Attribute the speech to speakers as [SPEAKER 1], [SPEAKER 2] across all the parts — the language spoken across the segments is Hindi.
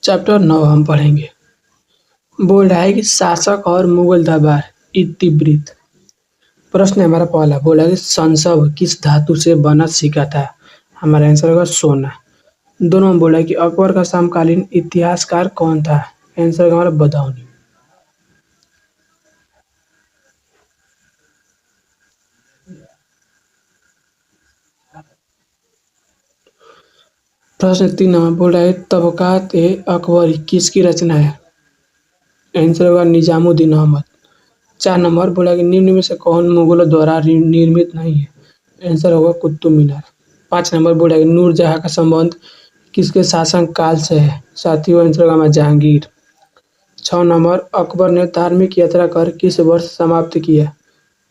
[SPEAKER 1] चैप्टर 9 हम पढ़ेंगे। बोल रहा है कि शासक और मुगल दरबार इतिवृत्त। प्रश्न हमारा पहला बोला कि संसव किस धातु से बना सिक्का था। हमारा आंसर होगा सोना। दोनों में बोला कि अकबर का समकालीन इतिहासकार कौन था। आंसर होगा हमारा बदायूं। प्रश्न 3 नंबर बोल रहा है तबकात ए अकबरी किसकी रचना है। आंसर होगा निजामुद्दीन अहमद। 4 नंबर बोला कि निम्न में से कौन मुगलों द्वारा निर्मित नहीं है। आंसर होगा कुतुब मीनार। 5 नंबर बोला कि नूरजहाँ का संबंध किसके शासन काल से है। साथियों आंसर होगा हमारा जहांगीर। 6 नंबर अकबर ने धार्मिक यात्रा कर किस वर्ष समाप्त किया।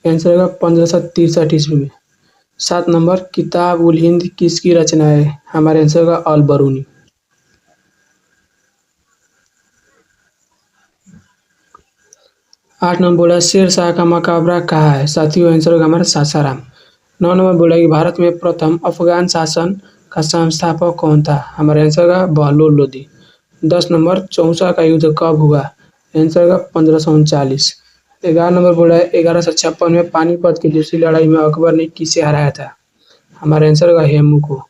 [SPEAKER 1] आंसर होगा 1563 ईस्वी में। 7 नंबर किताब उल हिंद किसकी रचना है। हमारे आंसर होगा अल बरूनी। 8 नंबर बोला शेर शाह का मकबरा कहाँ है। साथियों आंसर होगा हमारा सासाराम। 9 नंबर बोला कि भारत में प्रथम अफगान शासन का संस्थापक कौन था। हमारा आंसर होगा बहलोल लोदी। 10 नंबर चौसा का युद्ध कब हुआ। आंसर होगा 1539। 11 नंबर बोला है 1156 में पानीपत की दूसरी लड़ाई में अकबर ने किसे हराया था। हमारा आंसर होगा हेमू को।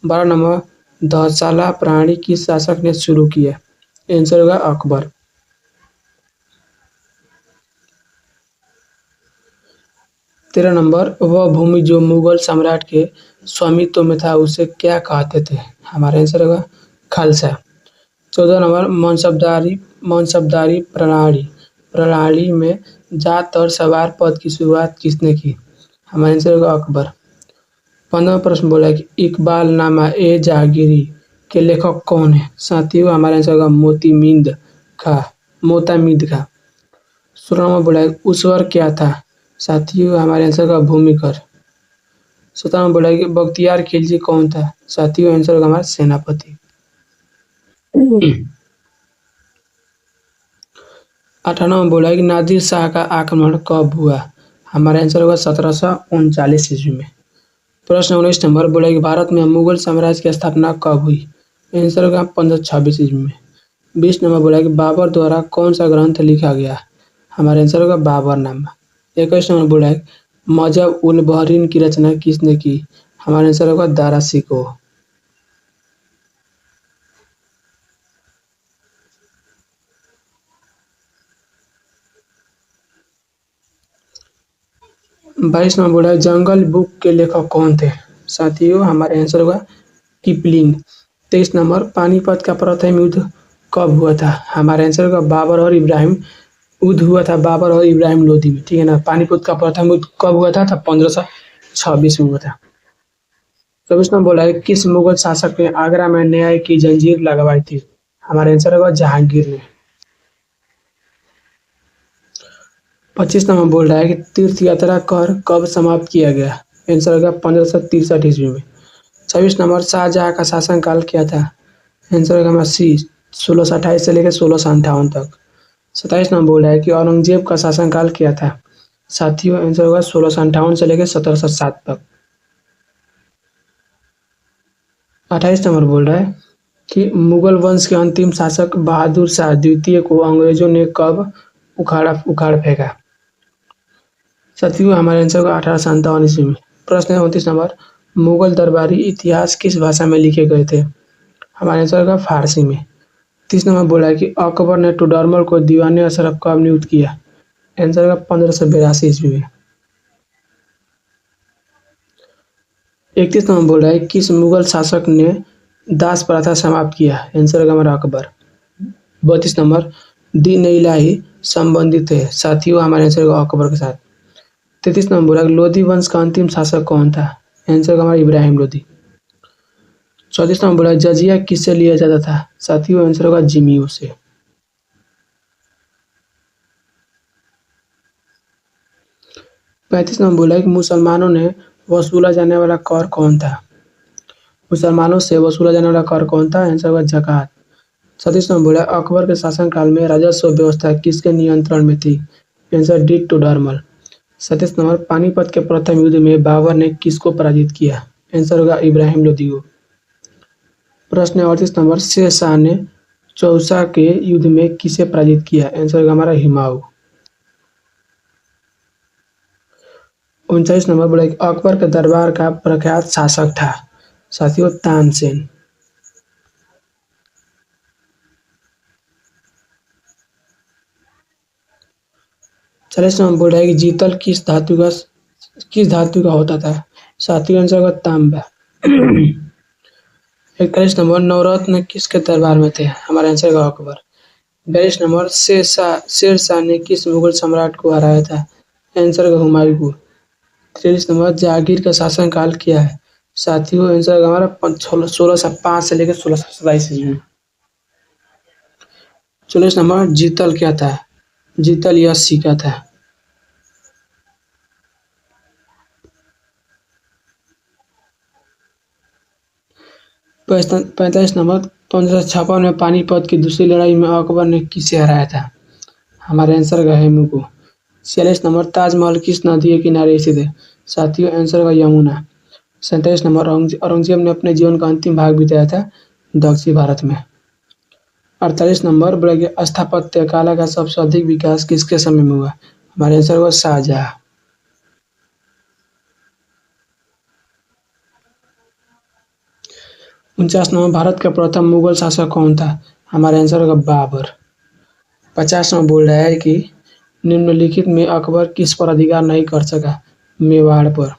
[SPEAKER 1] 12 नंबर दहसाला प्राणी किस शासक ने शुरू किया। आंसर होगा अकबर। 13 नंबर वह भूमि जो मुगल सम्राट के स्वामित्व में था उसे क्या कहते थे। हमारा आंसर होगा खालसा। 14 नंबर मनसबदारी प्रणाली प्रणाली में जात और सवार पद की शुरुआत किसने की। हमारा आंसर होगा अकबर। 15 प्रश्न बोला कि इकबाल नामा ए जहांगीरी के लेखक कौन है। साथियों हमारा आंसर होगा मोतामिद खा। 16 नंबर बोला है उसवर क्या था। साथियों हमारे आंसर का भूमिकर। 17 नंबर बोला कि बख्तियार खिलजी कौन था। साथियों आंसर होगा हमारा सेनापति। 18 नंबर बोला कि नादिर शाह का आक्रमण कब हुआ। हमारा आंसर होगा 1739 ईस्वी में। प्रश्न 19 नंबर बोला कि भारत में मुगल साम्राज्य की स्थापना कब हुई। आंसर होगा 1526 ईस्वी में। 20 नंबर बोला कि बाबर द्वारा कौन सा ग्रंथ लिखा गया। हमारा आंसर होगा बाबरनामा। 21 नंबर बोला है मजहब उल बहरीन की रचना किसने की। हमारा आंसर होगा दारा सिकोह। 22 नंबर बोला है जंगल बुक के लेखक कौन थे। साथियों हमारे आंसर होगा किपलिंग। 23 नंबर पानीपत का प्रथम युद्ध कब हुआ था। हमारा आंसर होगा बाबर और इब्राहिम युद्ध हुआ था बाबर और इब्राहिम लोदी में। ठीक है ना। पानीपत का प्रथम युद्ध कब हुआ था 1526 में हुआ था। 24 नंबर बोला है किस मुगल शासक ने आगरा में न्याय की जंजीर लगवाई थी। हमारा आंसर होगा जहांगीर ने। 25 नंबर बोल रहा है कि तीर्थ यात्रा कर कब समाप्त किया गया। आंसर होगा 1563 ईस्वी में। 26 नंबर शाहजहाँ का शासनकाल क्या था। आंसर होगा हमारा सी 1628 से लेकर 1658 तक। 27 नंबर बोल रहा है कि औरंगजेब का शासनकाल क्या था। साथियों आंसर होगा 1658 से लेकर 1707 तक। 28 नंबर बोल रहा है कि मुगल वंश के अंतिम शासक बहादुर शाह द्वितीय को अंग्रेजों ने कब उखाड़ फेंका। साथियों हमारे आंसर होगा 1857 ईस्वी में। प्रश्न है 29 नंबर मुगल दरबारी इतिहास किस भाषा में लिखे गए थे। हमारे आंसर होगा फारसी में। 30 नंबर बोला है कि अकबर ने टुडरमल को दीवाने अशरफ कब नियुक्त किया। आंसर होगा 1582 ईस्वी में। 31 नंबर बोल रहा है किस मुगल शासक ने दास प्रथा समाप्त किया। आंसर होगा हमारा अकबर। 32 नंबर दीन इलाही संबंधित है। साथियों हमारे आंसर होगा अकबर के साथ। 33 नंबर बोला लोधी वंश का अंतिम शासक कौन था। आंसर होगा हमारा इब्राहिम लोधी। 34 नंबर बोला जजिया किससे लिया जाता था। साथियों आंसर होगा जिमियों से। 35 नंबर बोला कि मुसलमानों ने वसूला जाने वाला कर कौन था। मुसलमानों से वसूला जाने वाला कर कौन था। आंसर होगा जकात। 37 नंबर बोला अकबर के शासनकाल में राजस्व व्यवस्था किसके नियंत्रण में थी। Answer D Todarmal. 37 नंबर पानीपत के प्रथम युद्ध में बाबर ने किसको पराजित किया। आंसर होगा इब्राहिम लोदी को। प्रश्न 38 नंबर, शेर शाह ने चौसा के युद्ध में किसे पराजित किया? आंसर होगा हमारा हुमायूं। 39 नंबर बोला कि अकबर के दरबार का प्रख्यात शासक था। साथियों, तानसेन। 40 नंबर बोल रहा है कि जीतल किस धातु का होता था? साथियों, आंसर होगा तांबा। 41 नंबर, नवरत्न किसके दरबार में थे? हमारा आंसर होगा अकबर। 42 नंबर, शेर शाह ने किस मुगल सम्राट को हराया था? आंसर होगा हुमायूं को। 43 नंबर, जहांगीर का शासनकाल क्या है? साथियों, आंसर होगा हमारा 1605 से लेकर 1627 ईस्वी में। 44 नंबर, जीतल क्या था? जीतल यह सिक्का था। 45 नंबर, 1556 में पानीपत की दूसरी लड़ाई में अकबर ने किसे हराया था? हमारे आंसर का हेमू को। 46 नंबर, ताजमहल किस नदी के किनारे स्थित है? साथियों, आंसर का यमुना। 47 नंबर, औरंगजेब ने अपने जीवन का अंतिम भाग बिताया था दक्षिण भारत में। 48 नंबर बोला कि स्थापत्य कला का सबसे अधिक विकास किसके समय में हुआ? हमारे आंसर हुआ शाहजहां। 49 नंबर, भारत का प्रथम मुगल शासक कौन था? हमारे आंसर होगा बाबर। 50 नंबर बोल रहा है कि निम्नलिखित में अकबर किस पर अधिकार नहीं कर सका? मेवाड़ पर।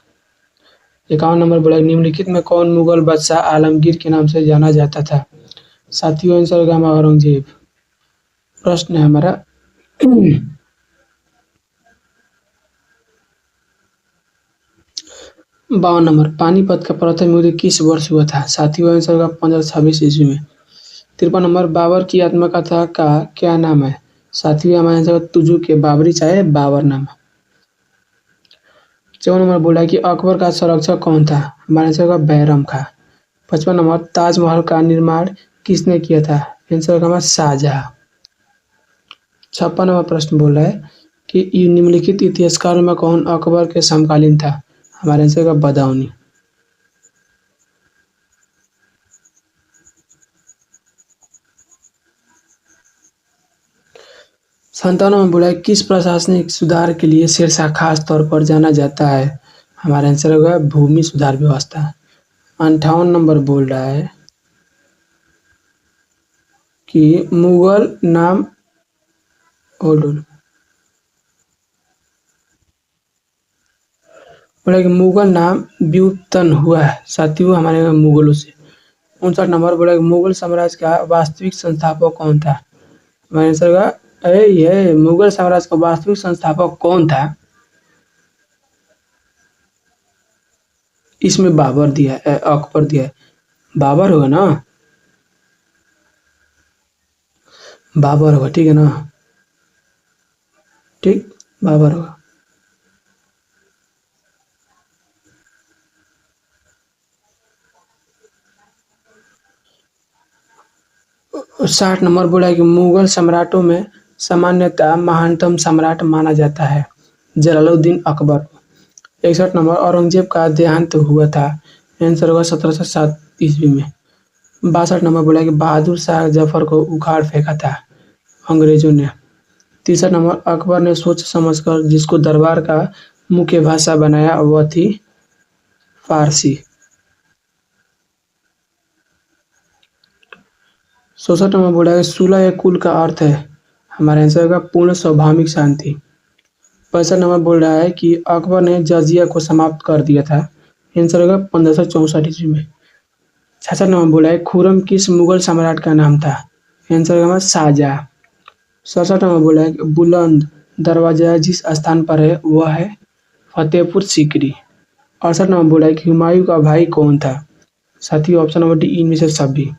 [SPEAKER 1] 51 नंबर बोला निम्नलिखित में कौन मुगल बादशाह आलमगीर के नाम से जाना जाता था? साथियों, आंसर होगा हमारा औरंगजेब। प्रश्न है हमारा 52 नंबर, पानीपत का प्रथम युद्ध किस वर्ष हुआ था? साथियों, आंसर होगा 1526 ईस्वी में। 53 नंबर, बाबर की आत्मकथा का क्या नाम है? साथियों, हमारे आंसर होगा तुजू के बाबरी चाहे बाबर नाम। 54 नंबर बोला कि अकबर का संरक्षक कौन था? हमारा आंसर होगा बैरम खां। 55 नंबर, ताजमहल का निर्माण किसने किया था? आंसर होगा हमारा शाहजहां। 56 नंबर प्रश्न बोल रहा है कि निम्नलिखित इतिहासकारों में कौन अकबर के समकालीन था? हमारे आंसर होगा बदाऊनी। 57 नंबर बोला है किस प्रशासनिक सुधार के लिए शेरशाह खास तौर पर जाना जाता है? हमारा आंसर होगा भूमि सुधार व्यवस्था। 58 नंबर बोल रहा है कि मुगल नाम होल्ड ऑन बोला कि मुगल नाम व्युत्पन्न हुआ है। साथियों, हमारे मुगलों से। 59 नंबर बोला कि मुगल साम्राज्य का वास्तविक संस्थापक कौन था? हमारा आंसर होगा अरे ये मुगल साम्राज्य का वास्तविक संस्थापक कौन था? इसमें बाबर दिया है, अकबर दिया है। बाबर होगा ना? बाबर होगा, ठीक है ना? ठीक, बाबर होगा। 60 नंबर बोला कि मुगल सम्राटों में सामान्यतः महानतम सम्राट माना जाता है जलालुद्दीन अकबर को। 61 नंबर, औरंगजेब का देहांत हुआ था। आंसर होगा 1707 ईस्वी में। 62 नंबर बोला कि बहादुर शाह जफर को उखाड़ फेंका था अंग्रेजों ने। 63 नंबर, अकबर ने सोच समझकर जिसको दरबार का मुख्य भाषा बनाया वह थी फारसी। 64 नंबर बोला कि सुलह ए कुल का अर्थ है। हमारा आंसर होगा पूर्ण स्वाभाविक शांति। 65 नंबर बोल रहा है कि अकबर ने जजिया को समाप्त कर दिया था। आंसर होगा 1564 ईस्वी में। 66 नंबर बोला है खुर्रम किस मुगल सम्राट का नाम था? आंसर होगा हमारा शाहजहां। 67 नंबर बोला है कि बुलंद दरवाजा जिस स्थान पर है वह है फतेहपुर सीकरी। 68 नंबर बोला है कि हुमायूं का भाई कौन था? साथियों, ऑप्शन नंबर डी इनमें से सभी।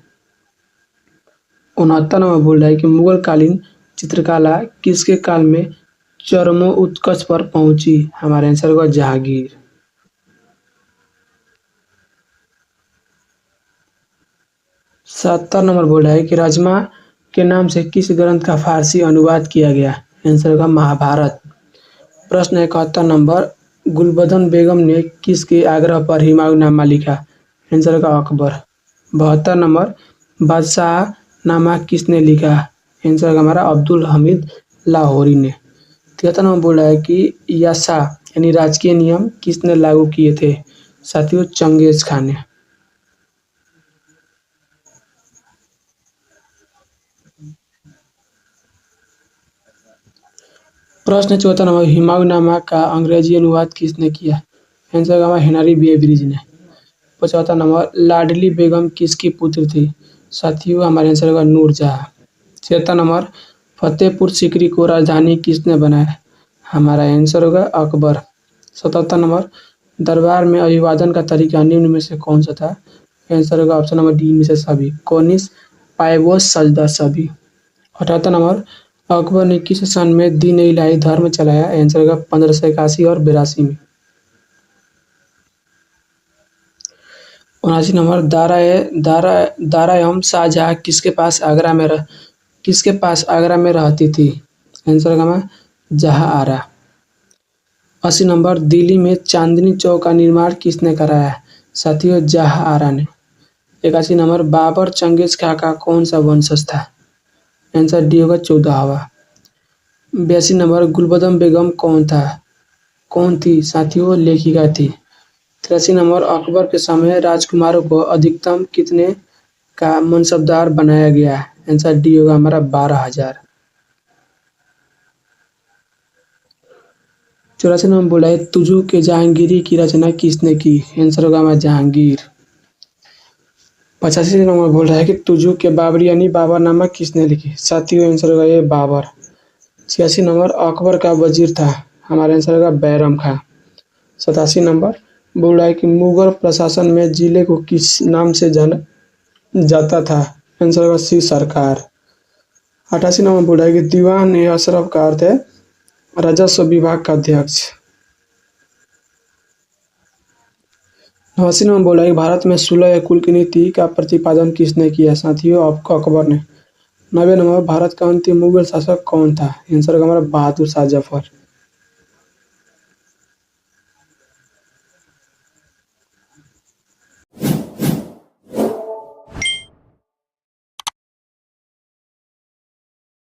[SPEAKER 1] 69 नंबर बोल रहा है कि मुगल कालीन चित्रकला किसके काल में चरमोत्कर्ष पर पहुंची? हमारा आंसर होगा जहांगीर। 70 नंबर बोल रहा है कि राजमा के नाम से किस ग्रंथ का फारसी अनुवाद किया गया? आंसर होगा महाभारत। प्रश्न 71 नंबर, गुलबदन बेगम ने किसके आग्रह पर हिमायूंनामा लिखा? आंसर होगा अकबर। 72 नंबर, बादशाहनामा किसने लिखा? आंसर होगा हमारा अब्दुल हमीद लाहौरी ने। 73 नंबर बोल रहा है कि यासा यानी राजकीय नियम किसने लागू किए थे? साथियों, चंगेज खान ने। प्रश्न 74 नंबर, हिमायूंनामा का अंग्रेजी अनुवाद किसने किया? आंसर होगा हमारा हेनरी बेब्रिज ने। 75 नंबर, लाडली बेगम किसकी पुत्री थी? साथियों, हमारे आंसर होगा नूरजहां। 76 नंबर, फतेहपुर सीकरी को राजधानी किसने बनाया? हमारा आंसर होगा अकबर। 77 नंबर, दरबार में अभिवादन का तरीका निम्न में से कौन सा था? आंसर होगा ऑप्शन नंबर डी में से सभी, कोनिस, पाइबोस, सजदा, सभी। 78 नंबर, अकबर ने किस सन में दीन इलाही धर्म चलाया? आंसर होगा 1581 और 82 में। 79 नंबर, दारा दारा एवं शाहजहां किसके पास आगरा में रहती थी? आंसर होगा हमारा जहां आरा। 80 नंबर, दिल्ली में चांदनी चौक का निर्माण किसने कराया? साथियों, जहां आरा ने। 81 नंबर, बाबर चंगेज खां का कौन सा वंशज था? आंसर डी होगा 14वां। 82 नंबर, गुलबदन बेगम कौन थी? साथियों, लेखिका थी। 83 नंबर, अकबर के समय राजकुमारों को अधिकतम कितने का मनसबदार बनाया गया? आंसर डी होगा हमारा 12,000। 84 नंबर बोला है, तुजू के जहांगीरी की रचना किसने की? आंसर होगा हमारा जहांगीर। 85 नंबर बोल रहा है कि तुजू के बाबरी यानी बाबरनामा किसने लिखी? साथियों, आंसर होगा ये बाबर। 86 नंबर, अकबर का वजीर था? हमारा आंसर होगा बैरम खां। 87 नंबर बोल रहा है कि मुगल प्रशासन में जिले को किस नाम से जाना जाता था? आंसर होगा सी सरकार। 88 नंबर बोल रहा है कि दीवान ए अशरफ का अर्थ है राजस्व विभाग का अध्यक्ष। 89 नंबर बोल रहा है कि भारत में सुलह या कुल की नीति का प्रतिपादन किसने किया? साथियों, आपको अकबर ने। 90 नंबर, भारत का अंतिम मुगल शासक कौन था? आंसर होगा हमारा बहादुर शाह जफर।